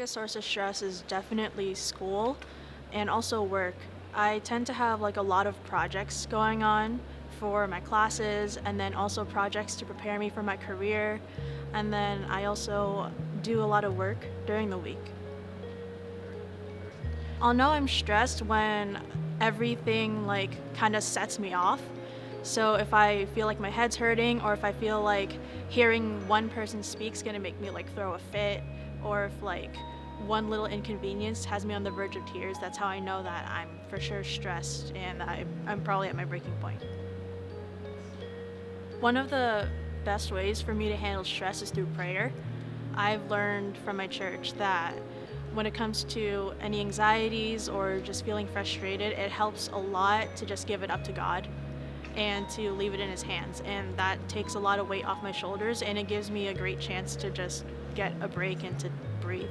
biggest source of stress is definitely school and also work. I tend to have like a lot of projects going on for my classes and then also projects to prepare me for my career. And then I also do a lot of work during the week. I'll know I'm stressed when everything like kind of sets me off. So if I feel like my head's hurting or if I feel like hearing one person speak's gonna make me like throw a fit or if like one little inconvenience has me on the verge of tears, that's how I know that I'm for sure stressed and I'm probably at my breaking point. One of the best ways for me to handle stress is through prayer. I've learned from my church that when it comes to any anxieties or just feeling frustrated, it helps a lot to just give it up to God and to leave it in His hands. And that takes a lot of weight off my shoulders and it gives me a great chance to just get a break and to breathe.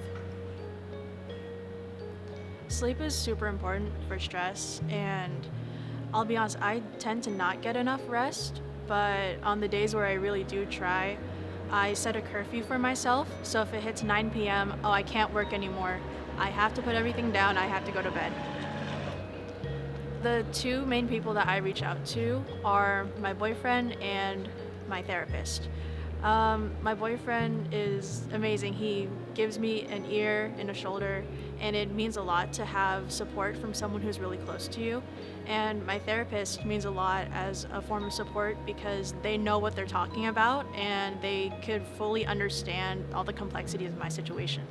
Sleep is super important for stress, and I'll be honest, I tend to not get enough rest, but on the days where I really do try, I set a curfew for myself. So if it hits 9 p.m., oh, I can't work anymore. I have to put everything down, I have to go to bed. The two main people that I reach out to are my boyfriend and my therapist. My boyfriend is amazing. He gives me an ear and a shoulder, and it means a lot to have support from someone who's really close to you. And my therapist means a lot as a form of support because they know what they're talking about and they could fully understand all the complexities of my situation.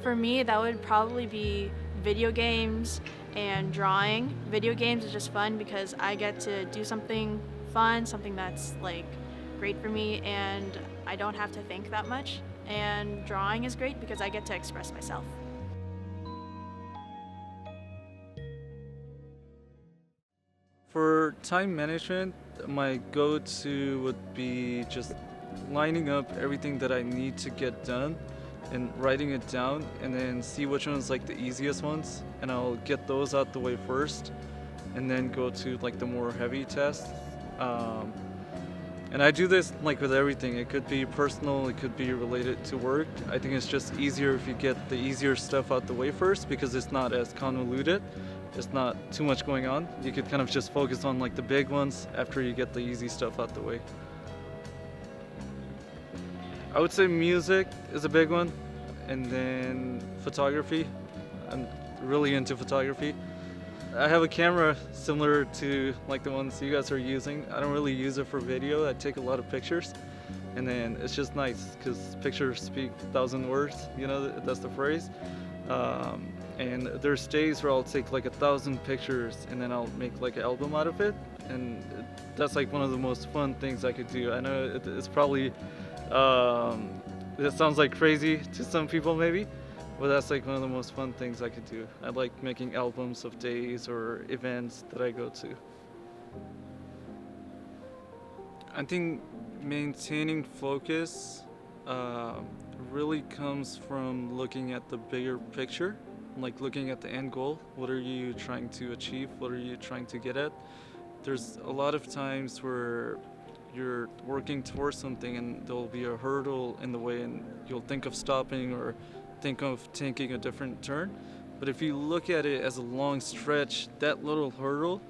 For me, that would probably be video games and drawing. Video games is just fun because I get to do something fun, something that's like great for me, and I don't have to think that much. And drawing is great because I get to express myself. For time management, my go-to would be just lining up everything that I need to get done and writing it down and then see which one's like the easiest ones and I'll get those out the way first and then go to like the more heavy tasks. Um, and I do this like with everything. It could be personal, it could be related to work. I think it's just easier if you get the easier stuff out the way first because it's not as convoluted. It's not too much going on. You could kind of just focus on like the big ones after you get the easy stuff out the way. I would say music is a big one, and then photography. I'm really into photography. I have a camera similar to like the ones you guys are using. I don't really use it for video. I take a lot of pictures, and then it's just nice because pictures speak 1,000 words. You know, that's the phrase. And there's days where I'll take like 1,000 pictures and then I'll make like an album out of it, and that's like one of the most fun things I could do. I know it's probably it sounds like crazy to some people maybe, but that's like one of the most fun things I could do. I like making albums of days or events that I go to. I think maintaining focus uh, really comes from looking at the bigger picture, like looking at the end goal. What are you trying to achieve? What are you trying to get at? There's a lot of times where you're working towards something and there'll be a hurdle in the way and you'll think of stopping or think of taking a different turn. But if you look at it as a long stretch, that little hurdle,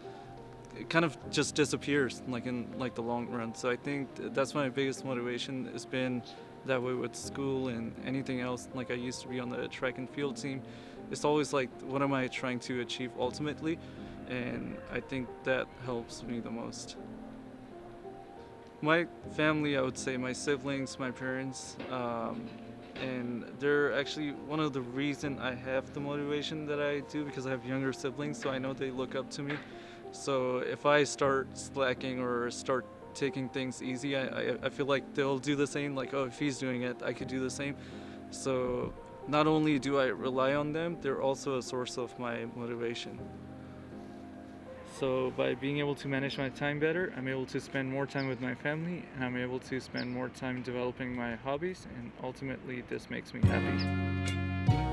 it kind of just disappears like in like the long run. So I think that's my biggest motivation has been that way with school and anything else. Like I used to be on the track and field team. It's always like, what am I trying to achieve ultimately? And I think that helps me the most. My family, I would say my siblings, my parents, and they're actually one of the reason I have the motivation that I do because I have younger siblings, so I know they look up to me. So if I start slacking or start taking things easy, I feel like they'll do the same. Like, oh, if he's doing it, I could do the same. So not only do I rely on them, they're also a source of my motivation. So by being able to manage my time better, I'm able to spend more time with my family, and I'm able to spend more time developing my hobbies, and ultimately this makes me happy.